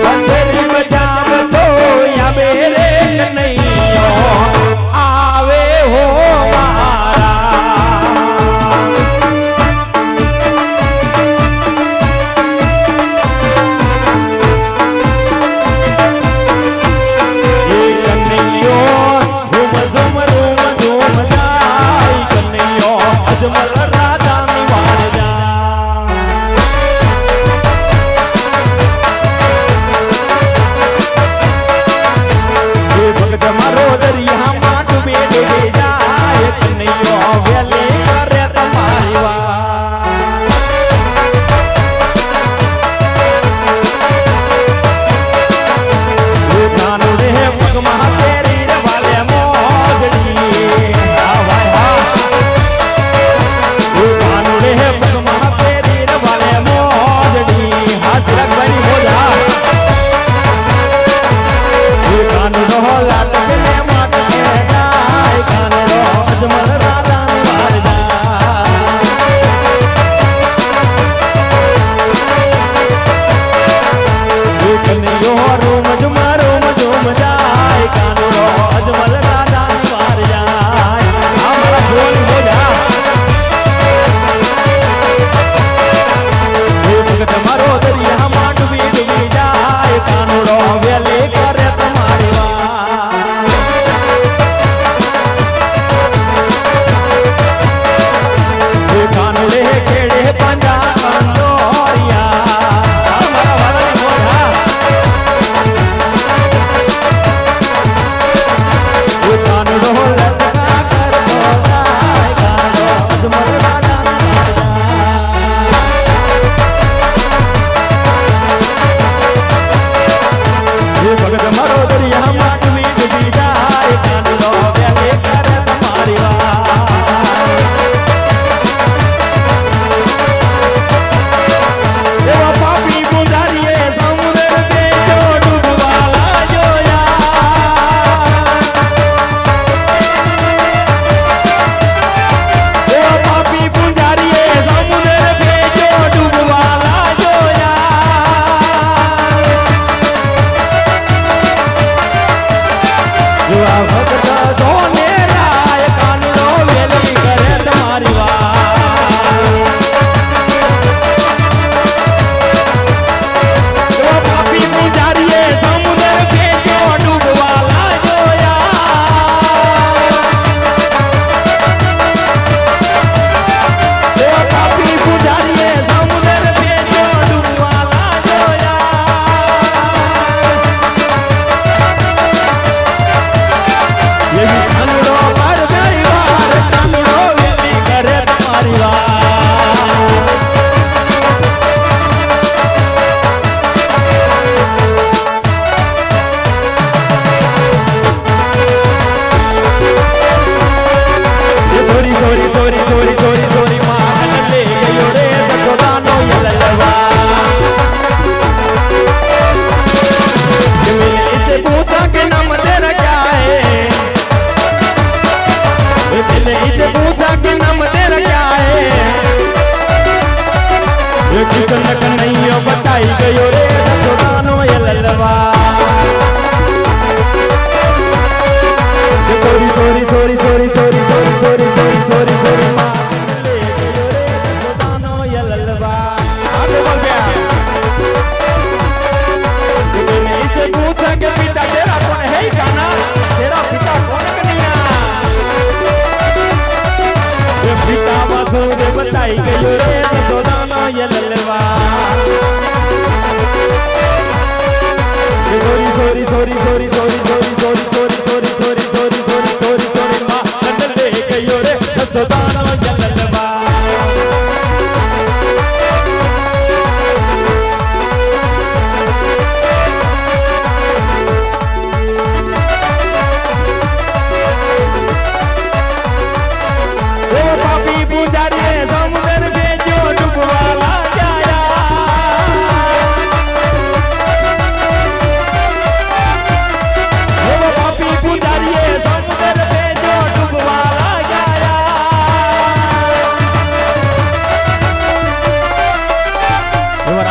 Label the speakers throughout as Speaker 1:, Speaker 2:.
Speaker 1: બંદરી બજાવતો આવે રે કનૈયો આવે હો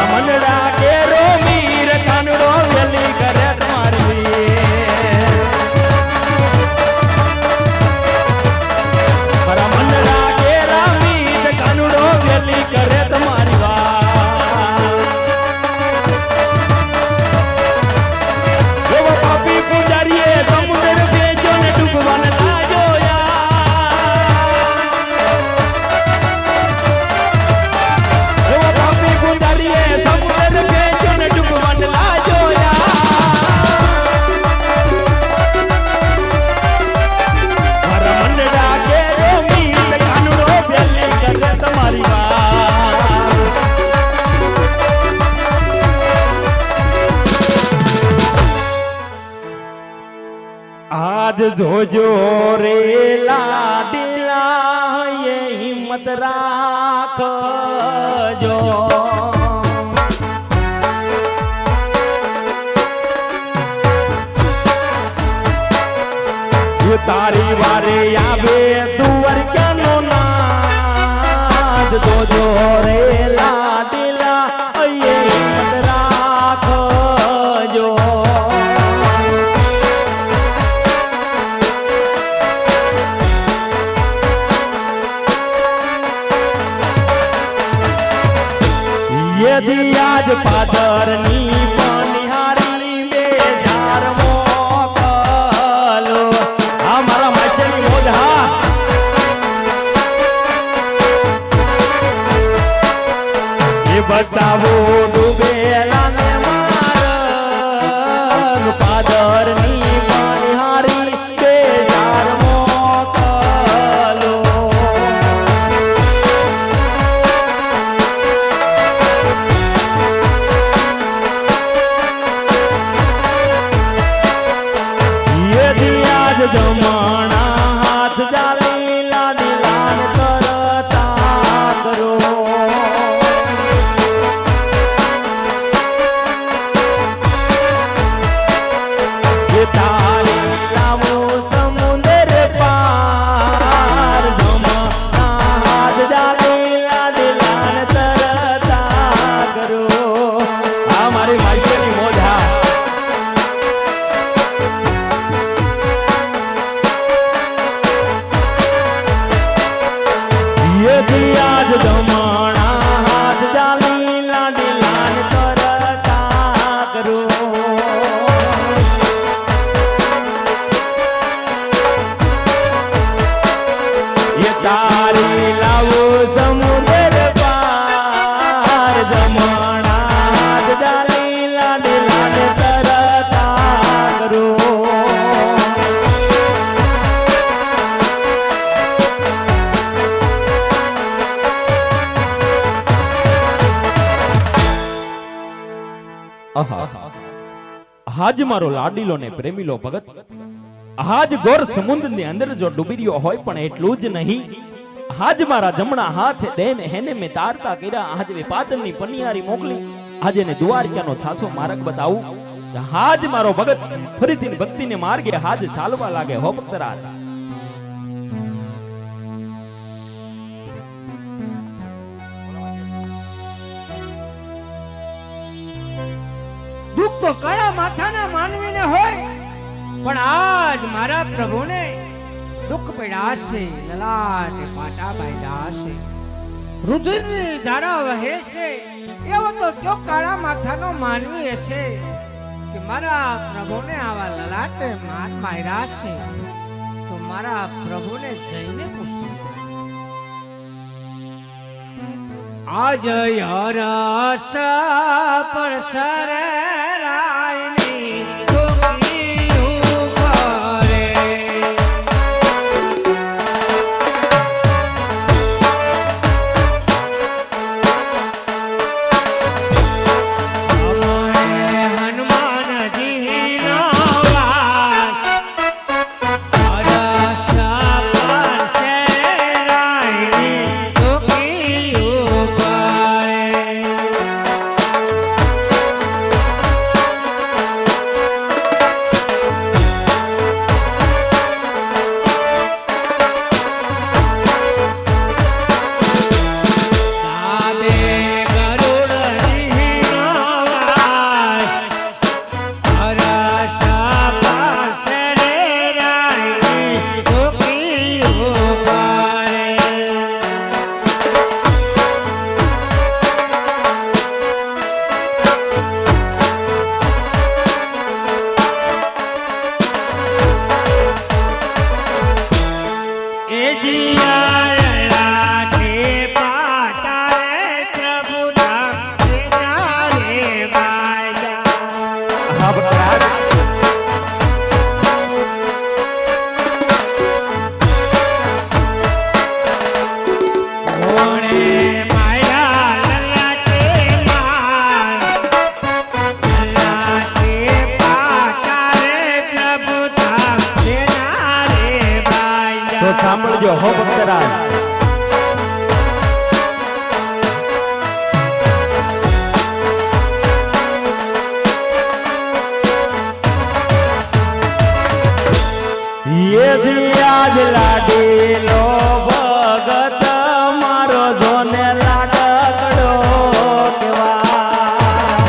Speaker 2: મંડળા કેરો
Speaker 1: આજ જોજો રે લાડીલા એ હિંમત રાખજો તારી વારે આવે દુવર ક્યાંનો નાદ જોજો રે લાડીલા એ હિંમત રાખજો યદી આજ પાદરની પનિહારી બેજાર મોકલો આ મારા માછલી મોઢા એ બતાવો ડૂબેલા ને માર પાદરની પનિહારી બેજાર મોકલો જમણા હાથ જાલી લાડી લાન કરતા કરો જે તારી લાવો સમુદ્ર પાર જમણા હાથ જાલી લાડી લાન કરતા કરો આ મારી માઈકેની મોઢા આજ જમણા હાથ જાલી લાડી લાન કરતા કરો એ તારી લાવો સમુદ્ર પાર જમણા હાથ જાલી લાડી લાન કરતા કરો હાજ મારો લાડીલો ને પ્રેમીલો ભગત હાજ ગોર સમુદ્ર ની અંદર જો ડૂબી રહ્યો હોય પણ એટલું જ નહીં હાજ મારા જમણા હાથ દેન હેને મે તારતા કર્યા હાજ વે પાદરની પનિયારી મોકલી આજે ને દ્વારકાનો છાછો માર્ગ બતાવું હાજ મારો ભગત ફરીથી ભક્તિને માર્ગે હાજ ચાલવા લાગે હો ભક્તરાજ
Speaker 2: દુઃખ તો કળા માથાના માનવીને હોય પણ આજ મારા પ્રભુને દુઃખ પડ્યા છે લલાટ પાટા બાંધ્યા છે રુધિરની ધારા વહે છે એવો તો કયો કાળા માથાનો માનવી હશે કે મારા પ્રભુને આવા લલાટે માર માર્યા છે તો મારા પ્રભુને જઈને પૂછો આજ યરસ પર સરેરાયની ઢોકી ઉભરે અમારે હનુમાનજીનો વાસ યરસ પર સરેરાયની ઢોકી ઉભરે
Speaker 1: ભક્તરાજ યદી આજ લાડેલો ભગત મારો જોને લાડકડો કેવા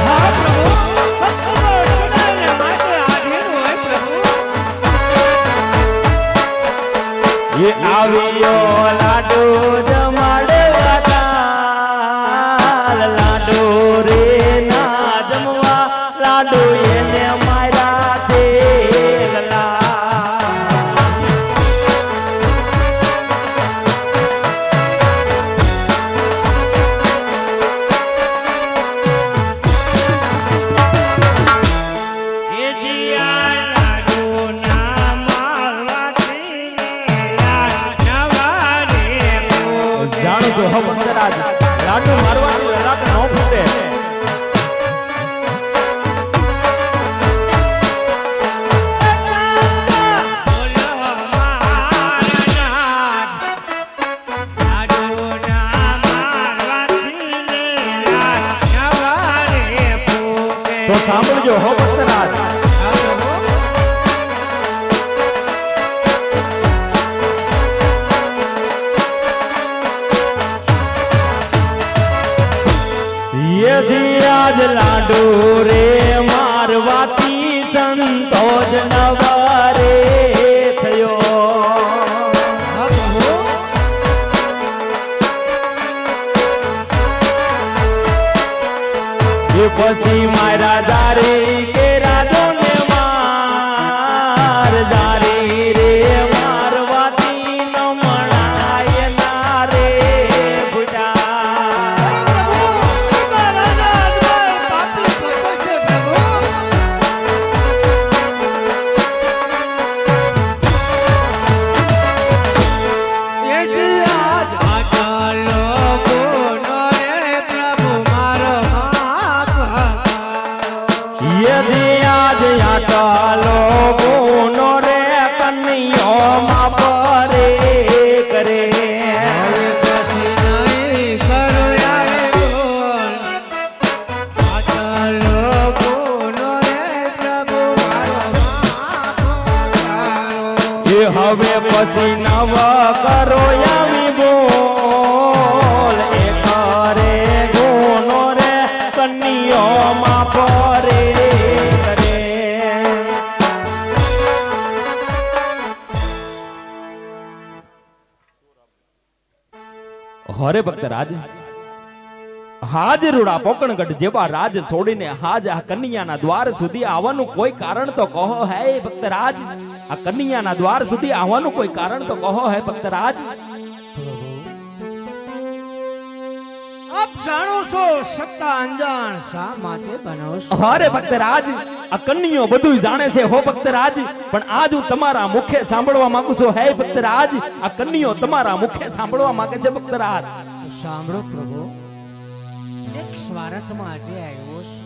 Speaker 2: હા પ્રભુ ભક્તો સદાને માટે આધીન હોય પ્રભુ
Speaker 1: એ આવ્યો લાડુ જમાડે વાતા લાડુ રે ના જમવા લાડુ એને માર્યા છે જાણું છું હો ભક્તરાજ લાડુ મારવાની લલાટ ન ફૂટે તો સાંભળજો હો ભક્તરાજ યદી આજ લાડુ રે મારવાતી સંતોષ નવારે થયો એ પછી મારા દારી કે રાજો ને માર દારી રે મારવાતી નમણાય ના રે બુડા યદી આજ આટલો ગુનો રે કન્યો માં પરે કરે એ હવે પછી નવ કરો આવી બોલ એ કરે ગુનો રે કન્યો માં પરે કરે હરે ભક્ત રાજ હાજ રૂડા પોકણગઢ જેવા રાજ છોડીને હાજ આ કન્યાના દ્વાર સુધી આવવાનું કોઈ કારણ તો કહો હે ભક્તરાજ આ કન્યાના દ્વાર સુધી આવવાનું કોઈ કારણ તો કહો હે ભક્તરાજ
Speaker 2: આપ જાણો છો સત્તા અંજાણ શા માટે બનો છો
Speaker 1: હરે ભક્તરાજ આ કન્યો બધું જાણે છે હો ભક્તરાજ પણ આજ હું તમારા મુખે સાંભળવા માંગુ છું હે ભક્તરાજ આ કન્યો તમારા મુખે સાંભળવા માંગે છે ભક્તરાજ
Speaker 2: સાંભળો પ્રભુ એક સ્વાર્થ માટે આવ્યો છું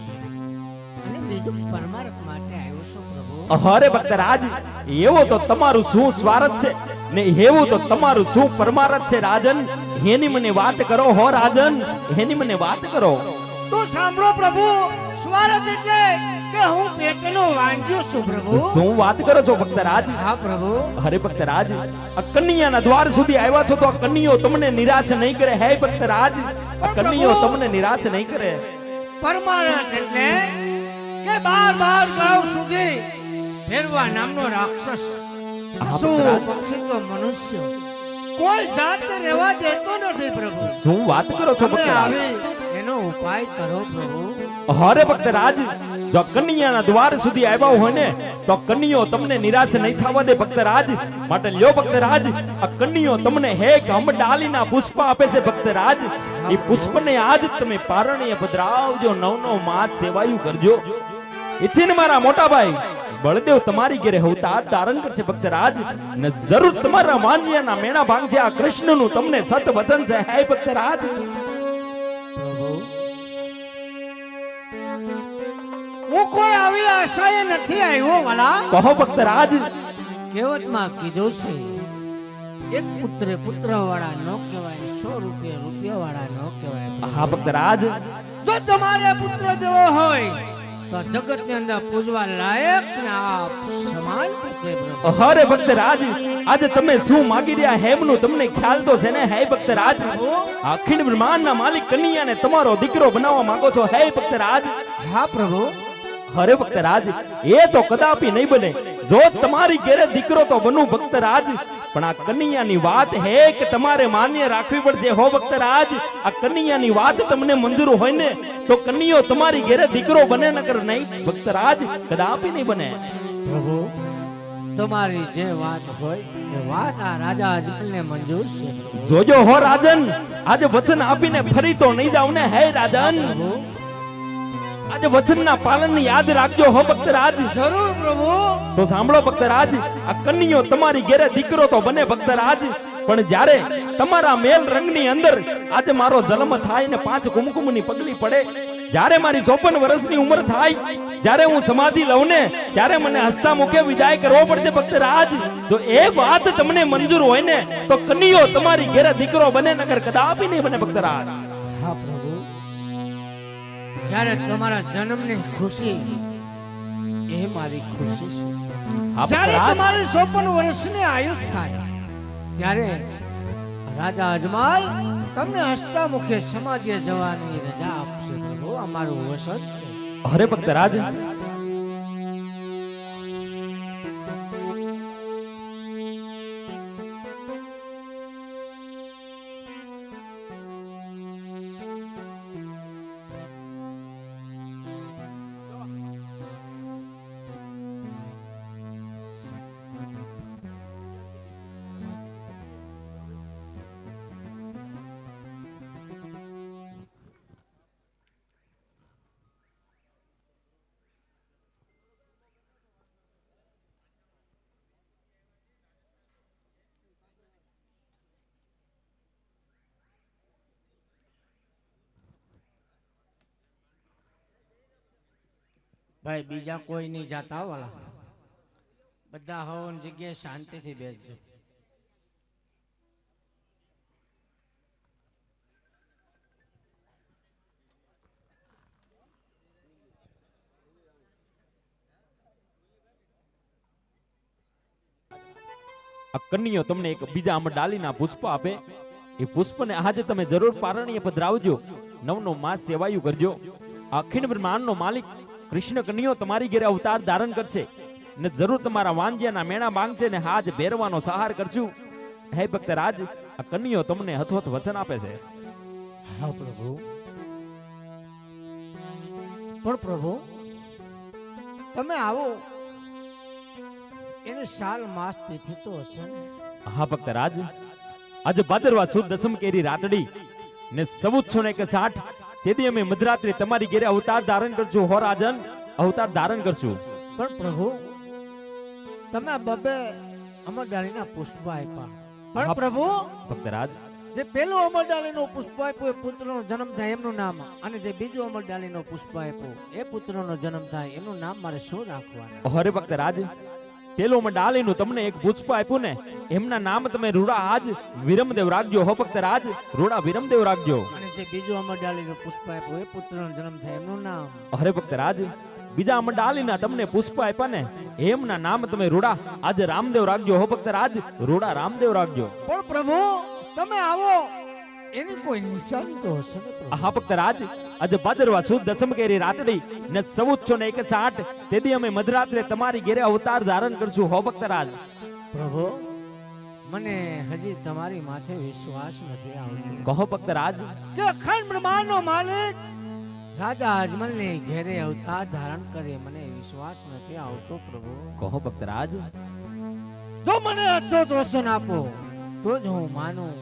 Speaker 2: અને બીજું પરમાર્થ માટે આવ્યો છું પ્રભુ
Speaker 1: હરે ભક્તરાજ એવો તો તમારું શું સ્વાર્થ છે ને એવું તો તમારું શું પરમાર્થ છે રાજન એની મને વાત કરો હો રાજન એની મને વાત કરો
Speaker 2: તો સાંભળો પ્રભુ સ્વાર્થ એટલે કે હું પેટનો વાંજ્યો છું પ્રભુ
Speaker 1: શું વાત કરો છો ભક્તરાજ
Speaker 2: હા પ્રભુ
Speaker 1: હરે ભક્તરાજ આ કન્યાના દ્વાર સુધી આવ્યા છો તો આ કન્યો તમને નિરાશ નહીં કરે હે ભક્તરાજ આ કન્યો તમને નિરાશ નહીં કરે
Speaker 2: પરમાર્થ એટલે કે 12 ગાંવ સુધી ફેરવા નામનો રાક્ષસ પશુ પક્ષી તો મનુષ્ય કોઈ જાત રહેવા દેતો નથી પ્રભુ
Speaker 1: શું વાત કરો છો
Speaker 2: તમે
Speaker 1: ભક્તરાજ
Speaker 2: આવી એનો ઉપાય કરો પ્રભુ
Speaker 1: હરે ભક્તરાજ જો કન્યાના દ્વાર સુધી આવ્યા હોય ને તો કન્યો તમને નિરાશ નહીં થવા દે ભક્તરાજ માટે લ્યો ભક્તરાજ આ કન્યો તમને હે ગમ ડાલીના પુષ્પ આપે છે ભક્તરાજ એ પુષ્પને આજ તમે પારણીય પધરાવજો નવ માસ સેવાયું કરજો એથી ને મારા મોટા ભાઈ બળદેવ તમારી ઘેરે અવતાર ધારણ કરશે ભક્તરાજ ને જરૂર તમારા માન્યાના મેણા ભાંગ છે આ કૃષ્ણનું તમને સત વચન છે હે ભક્તરાજ
Speaker 2: હું કોઈ આવી આશાએ નથી આવ્યો વાલા
Speaker 1: કહો ભક્તરાજ
Speaker 2: કહેવતમાં કીધું છે એક પુત્રે પુત્ર વાળા નો કહેવાય, 100 રૂપિયા રૂપિયા વાળા નો કહેવાય.
Speaker 1: હા ભક્તરાજ,
Speaker 2: જો તમારે પુત્ર દેવો હોય તો જગત ની અંદર પૂજવા લાયક ને આપ સમાન પુત્ર પ્રભુ.
Speaker 1: અરે ભક્તરાજ, આજે તમે શું માગી રહ્યા હેમનું તમને ખ્યાલ તો છે ને? હે ભક્તરાજ, અખિલ બ્રહ્માંડના માલિક કન્યાને તમારો દીકરો બનાવવા માંગો છો? હે ભક્તરાજ.
Speaker 2: હા પ્રભુ.
Speaker 1: અરે ભક્તરાજ, એ તો કદાપી નહીં બને. જો તમારી ઘેરે દીકરો તો બનું ભક્તરાજ, પણ આ કન્યાની વાત હે કે તમારે માન્ય રાખવી પડશે. હો ભક્તરાજ, આ કન્યાની વાત તમને મંજૂર હોય ને તો કન્યો તમારી ઘેરે દીકરો બને, નકર નહીં ભક્તરાજ કદાપી નહીં બને.
Speaker 2: પ્રભુ, તમારી જે વાત હોય એ વાત આ રાજા અજમલને મંજૂર છે.
Speaker 1: જોજો હો રાજન, આજે વચન આપીને ફરી તો નહીં જાવ ને? હે રાજન, આજે વચનના પાલન યાદ રાખજો હો ભક્તરાજ.
Speaker 2: જરૂર પ્રભુ.
Speaker 1: તો સાંભળો ભક્તરાજ, આ કન્યો તમારી ઘેરે દીકરો તો બને ભક્તરાજ, પણ જ્યારે તમારા મેલ રંગની અંદર આજે મારો જન્મ થાય ને 5 કુમકુમની પગલી પડે, જ્યારે મારી 54 વર્ષની ઉંમર થાય, જ્યારે હું સમાધિ લઉં ને ત્યારે મને હસતા મુખે વિદાય કરવો પડશે ભક્તરાજ. જો એ વાત તમને મંજૂર હોય ને તો કન્યો તમારી ઘેરે દીકરો બને, નગર કદાપી નહીં બને ભક્તરાજ.
Speaker 2: હા પ્રભુ, જ્યારે તમારા જન્મની ખુશી એ મારી ખુશી છે.
Speaker 1: હા
Speaker 2: જ્યારે
Speaker 1: ભક્તરાજ,
Speaker 2: તમારી 54 વર્ષની આયુ થાય ત્યારે રાજા અજમલ તમને હસતા મુખે સમાધિએ જવાની રજા આપશે પ્રભુ. અમારું વસન છે.
Speaker 1: અરે ભક્તરાજ,
Speaker 2: ભાઈ બીજા કોઈ નહીં જાતા વાળા, બધા હોવાની જગ્યાએ શાંતિથી બેસજો.
Speaker 1: આ કન્યો તમને એક બીજા આમ ડાલીના પુષ્પ આપે, એ પુષ્પને આજે તમે જરૂર પારણીએ પધરાવજો, 9નો માસ સેવાયું કરજો. અખિલ બ્રહ્માંડનો માલિક કૃષ્ણ કન્યો તમારી ઘેરે અવતાર ધારણ કરશે ને જરૂર તમારા વાંજિયાના મેણા માંગશે ને હાજ ભેરવાનો સહાર કરશું. હે ભક્તરાજ, આ કન્યો તમને હથોથ વચન આપે છે.
Speaker 2: હા પ્રભુ. પણ પ્રભુ, તમે આવો એને સાલ માસ તિથિ તો હશે ને?
Speaker 1: હા ભક્તરાજ, આજે ભાદરવા સુદ દસમ કેરી રાતડી ને 1461 તેથી અમે મધરાત્રે તમારી ઘેરે અવતાર ધારણ કરશું. હો રાજન, અવતાર ધારણ કરશું.
Speaker 2: પણ પ્રભુ, તમે બબે અમરડાળીના પુષ્પ આપ્યા, પણ પ્રભુ
Speaker 1: ભક્તરાજ,
Speaker 2: જે પેલું અમરડાળીનું પુષ્પ આપ્યું એ પુત્રનો જન્મ થાય એમનું નામ, અને જે બીજું અમરડાળીનું પુષ્પ આપ્યું એ પુત્રનો જન્મ થાય એનું નામ મારે શું રાખવાનું?
Speaker 1: હરે ભક્તરાજ, પેલો ડાલીનું તમને એક પુષ્પ આપ્યું ને એમના નામ તમે રૂડા આજ વિરમદેવ રાખજો. હો ભક્તરાજ, રૂડા વિરમદેવ રાખજો.
Speaker 2: અને જે બીજું અમરડાળીનું પુષ્પ આપ્યું એ પુત્રનો જન્મ થાય એમનું નામ?
Speaker 1: હરે ભક્તરાજ, બીજા અમરડાલીના તમને પુષ્પ આપ્યા ને એમના નામ તમે રૂડા આજે રામદેવ રાખજો. હો ભક્તરાજ, રૂડા રામદેવ રાખજો.
Speaker 2: પણ પ્રભુ, તમે આવો એની કોઈ નિશાની તો હશે ને પ્રભુ?
Speaker 1: હા ભક્તરાજ, આજે ભાદરવા સુદ દસમ કેરી રાતડી ને 1461 તેથી અમે મધરાત્રે તમારી ઘેરે અવતાર ધારણ કરશું. હો ભક્તરાજ.
Speaker 2: પ્રભુ, મને હજી તમારી માથે વિશ્વાસ નથી આવતો.
Speaker 1: કહો ભક્તરાજ.
Speaker 2: કે અખંડ બ્રહ્માંડનો માલિક રાજા અજમલને ઘેરે અવતાર ધારણ કરે, મને વિશ્વાસ નથી આવતો પ્રભુ.
Speaker 1: કહો ભક્તરાજ.
Speaker 2: જો મને અચોત વચન આપો તો જ હું માનું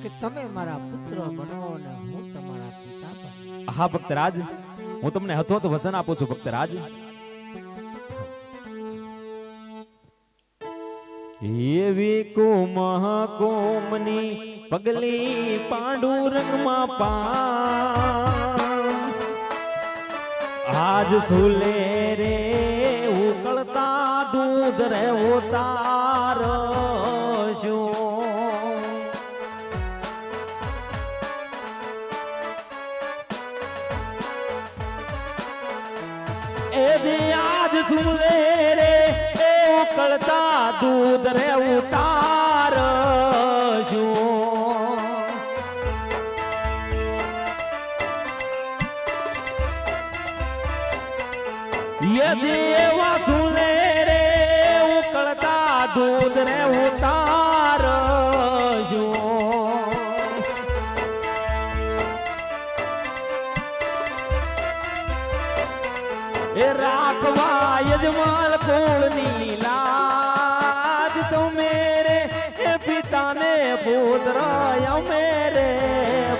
Speaker 2: કે તમે મારા પુત્ર બનો ને હું તમારા પિતા બનું.
Speaker 1: હા ભક્તરાજ, હું તમને હથોથ વચન આપું છું ભક્તરાજ. એવી કુમની પગલી પાંડુરંગમાં આજ સુલે રે ઉકળતા દૂધ રે ઉતાર શું એ દી આજ સુલે રે એ ઉકળતા દૂધ રે ઉતાર યદી એવા સુલે રે ઉકળતા દૂધ રે ઉતાર એ રાખવા યજમાન કુળની લાજ તો મેરે એ પિતાને પુત્ર મેરે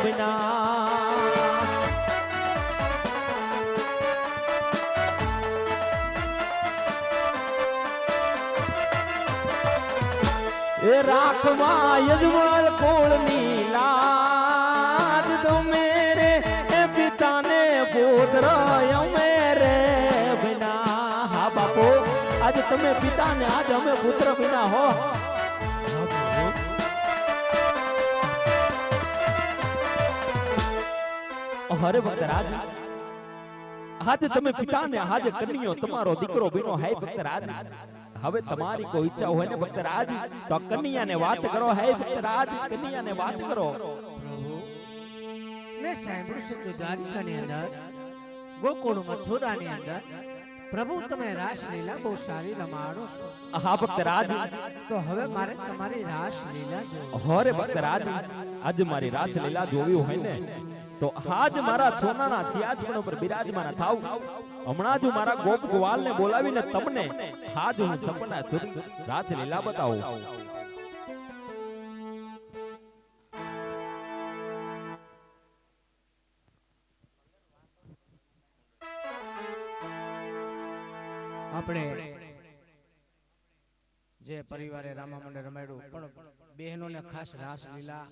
Speaker 1: બિના એ રાખવા યજમાન કુળની લાજ તો મેરે એ પિતાને પુત્ર મેરે आज તમે પિતા ને આજ અમે પુત્ર વિના હો હરે ભક્તરાજ આજ તમે પિતા ને આજ કન્યો તમારો દીકરો વિનો હે ભક્તરાજ હવે તમારી કોઈ ઈચ્છા હોય ને ભક્તરાજ તો કન્યા ને વાત કરો હે ભક્તરાજ કન્યા ને વાત કરો
Speaker 2: મેં સાંભળ્યું છે કે દ્વારિકાની અંદર ગોકુળ મથુરાની અંદર પ્રભુ તમે રાસલીલા બહુ સારી રમાડો છો.
Speaker 1: હા ભક્તરાજ
Speaker 2: તો હવે મારે તમારી રાસલીલા જોવી.
Speaker 1: હોરે ભક્તરાજ આજ મારી રાસલીલા જોવી હોય ને તો આજ મારા સોનાના સિંહાસન ઉપર બિરાજમાન થાવ. હમણાં જ મારા ગોપ ગોવાલને બોલાવીને તમને આજ હું સપના સુધી રાસલીલા બતાવું.
Speaker 2: આપણે જે પરિવારે રામા મંડળ રમાડ્યું પણ બહેનોને ખાસ રાસલીલા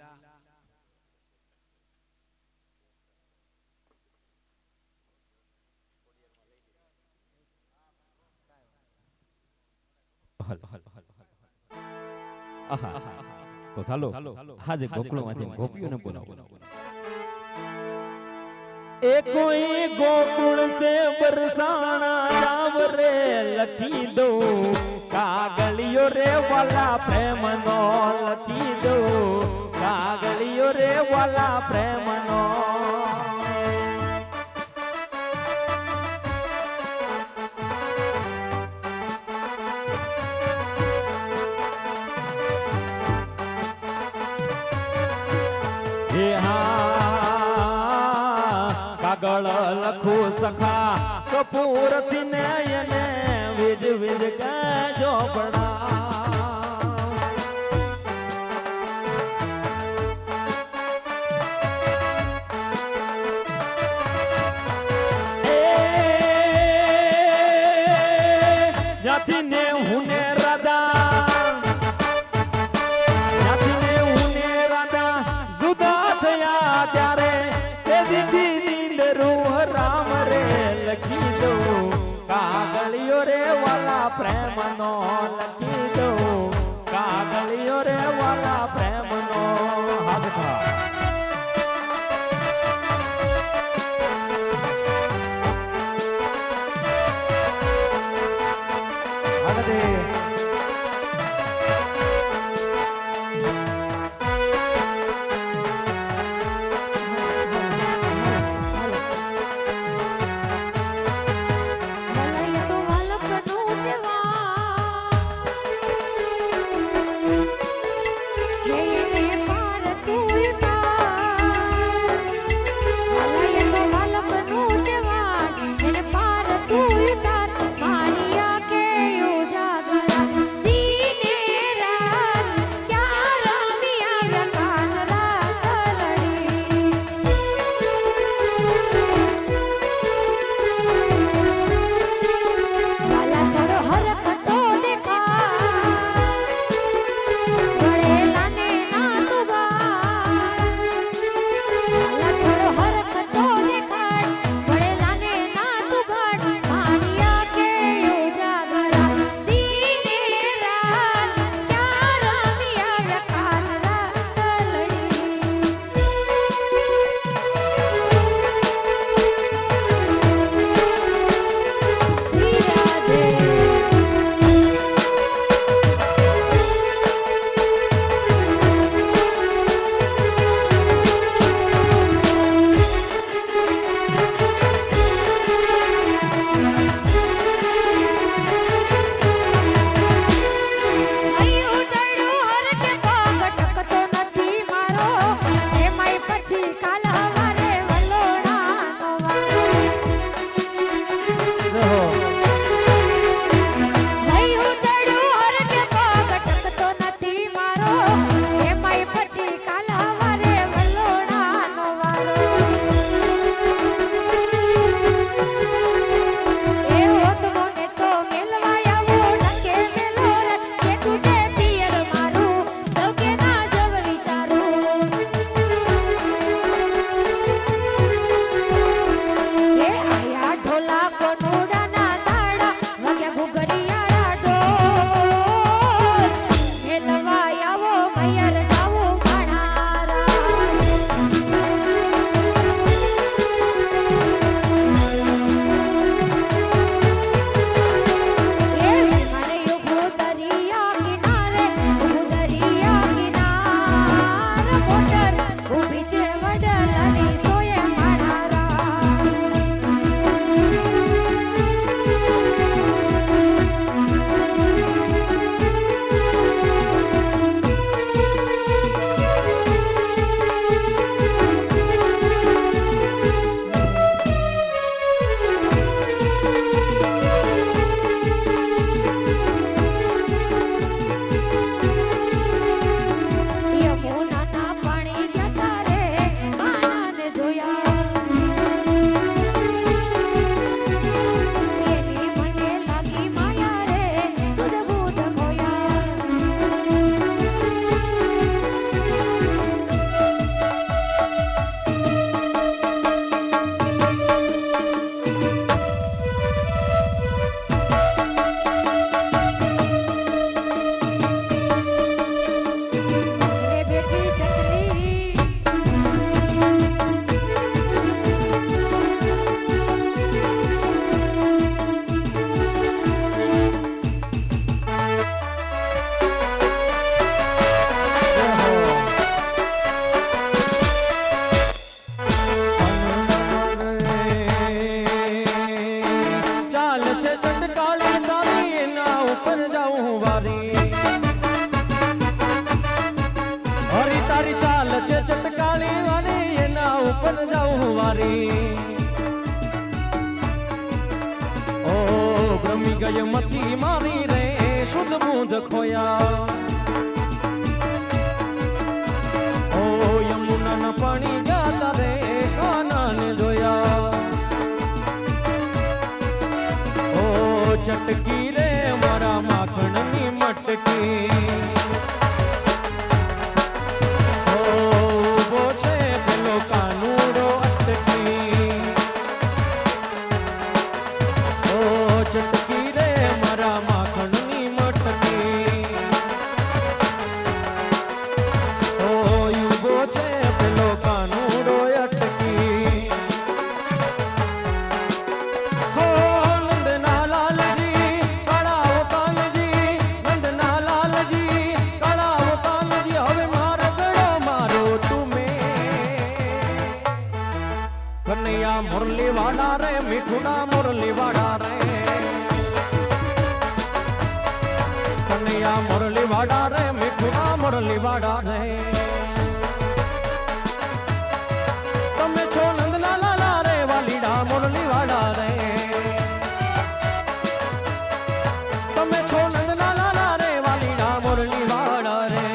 Speaker 1: તો ચાલો આજે ગોકુળમાંથી ગોપીઓને બોલાવો. ए कोई गोकुल से बरसाना राम रे लखी दो कागलियो रे वाला प्रेम नो लखी दो कागलियो रे वाला प्रेम नो કાગળ લખો સખા કપૂર થી નયને વિજ વિજ ગજો બડા જાતી ને હુને રાધા જાતી ને હુને રાધા જુદા થયા ત્યારે તે દીદી રૂહ રામ રે લખી દો કાગળિયો રે વાલા પ્રેમ નો લખી દો કાગળિયો રે વાલા પ્રેમ નો હાથ મારી ઓ ભ્રમી ગઈ મતી મારી રે શુદ્ધ બુદ્ધ ખોયા ઓ યમુના પાણી ગાતા રે કાનાને જોયા ઓ ચટકી રે મારા માખણની મટકી ચટકી રે મારા માખણની મટકી ઓ યુગો છે પેલો કાનુડો અટકી હો નંદના લાલજી કાળાઓ કાનજી નંદના લાલજી કાળાઓ કાનજી હવે મારો ગળો મારો તુમે કનૈયા મુરલી વાડા રે મીઠુડા મુરલી વાડા રે મુરલી વાડા રે મીઠુના મુરલી વાડા રે તમે છો નંદના લાલા રે વાલીડા મુરલી વાડા રે તમે છો નંદના લાલા રે વાલીડા મુરલી વાડા રે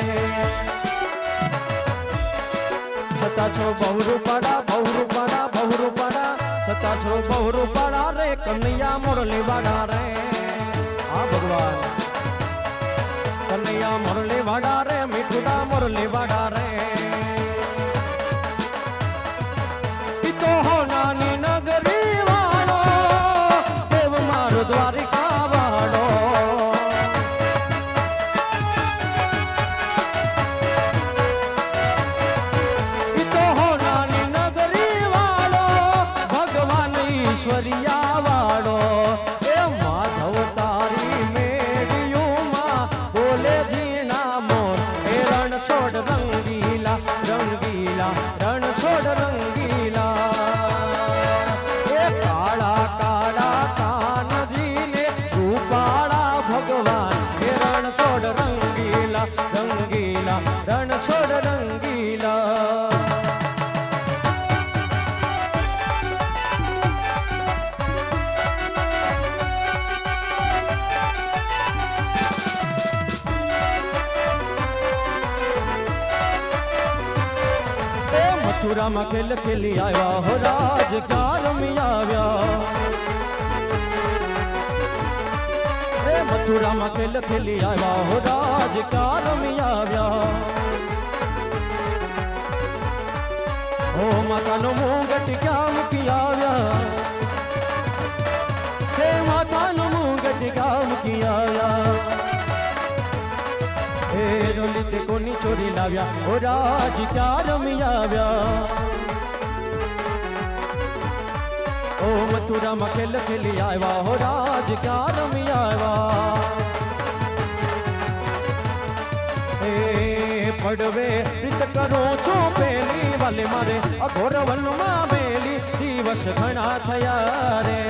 Speaker 1: છતાં છો બહુરૂપાડા બહુરૂપાડા બહુરૂપાડા છતાં છો બહુરૂપાડા રે કનૈયા મુરલી વાડા રે આ ભગવાન કનૈયા મુરલી વાડા રે મીઠુડા મુરલી વાડા રે ઈતો હો નાની નગરી વાળો દેવ મારો દ્વારિકા વાળો ઈતો હો નાની નગરી વાળો ભગવાન ઈશ્વરિયા વાળો એ માધવ તારી મેડિયુમાં બોલે જીણા મોર એ રણ છોડ રંગીલા રંગીલા રણ છોડ રંગીલા એ કાળા કાળા કાનજીને રૂપાળા ભગવાન એ રણ છોડ રંગીલા રંગીલા રણ છોડ રંગીલા મથુરામાં ખેલ ખેલી આવ્યા હો રાજ ક્યાં રમી આવ્યા રે મથુરામાં ખેલ ખેલી આવ્યા હો રાજ ક્યાં રમી આવ્યા ઓ માતાનો મુંગટ ક્યાં મૂકી આવ્યા હે માતાનો મુંગટ ક્યાં મૂકી આવ્યા રોલી કોની ચોરી લાવ્યા ઓ રાજ ક્યાં રમી આવ્યા ઓ મથુરામાં ખેલ ખેલી આવ્યા હો રાજ ક્યાં રમી આવ્યા એ પડવે રીત કરો છો પેલી વાલે મારે અઘોર વનમાં મેલી દિવસ ઘણા થયા રે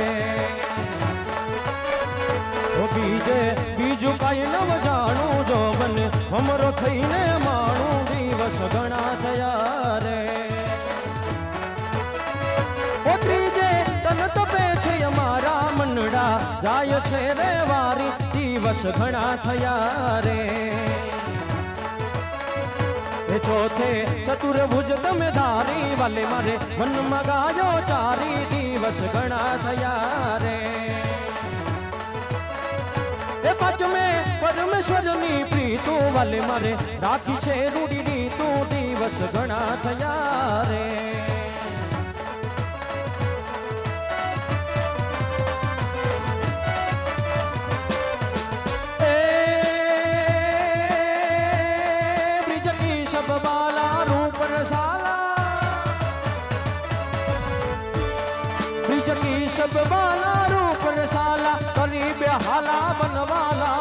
Speaker 1: બીજું કઈ નવ જાણું જો બને અમરો થઈને માણું દિવસ ઘણા થયા રે ઓ ત્રીજે તન તપે છે અમારા મનડા જાય છે રે વારી દિવસ ઘણા થયા રે એ ચોથે ચતુર્ભુજ તમે ધારી વાલે મારે મનમાં ગાયો ચારી દિવસ ઘણા થયા રે પાંચમે પરમેશ્વરની પ્રીતો વાલે મારે રાખી છે રૂડીની તું દિવસ ઘણા થયા રે બ્રિજકી શબ બાલા રૂપ રસાલા બ્રિજકી શબ બાલા રૂપ રસાલા કરી બેહાલા बनवाला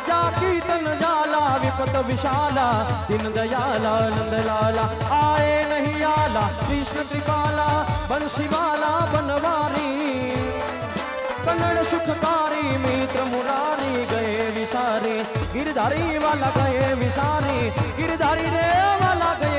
Speaker 1: जाकी तन जाला विपत विशाला दिन दयाला नंदलाला आए नहीं आला कृष्ण कृपाला बंशीवाला बनवारी कन्नड़ सुखकारी मित्र मुरारी गए विसारी गिरधारी वाला गए विसारी गिरधारी रे वाला गए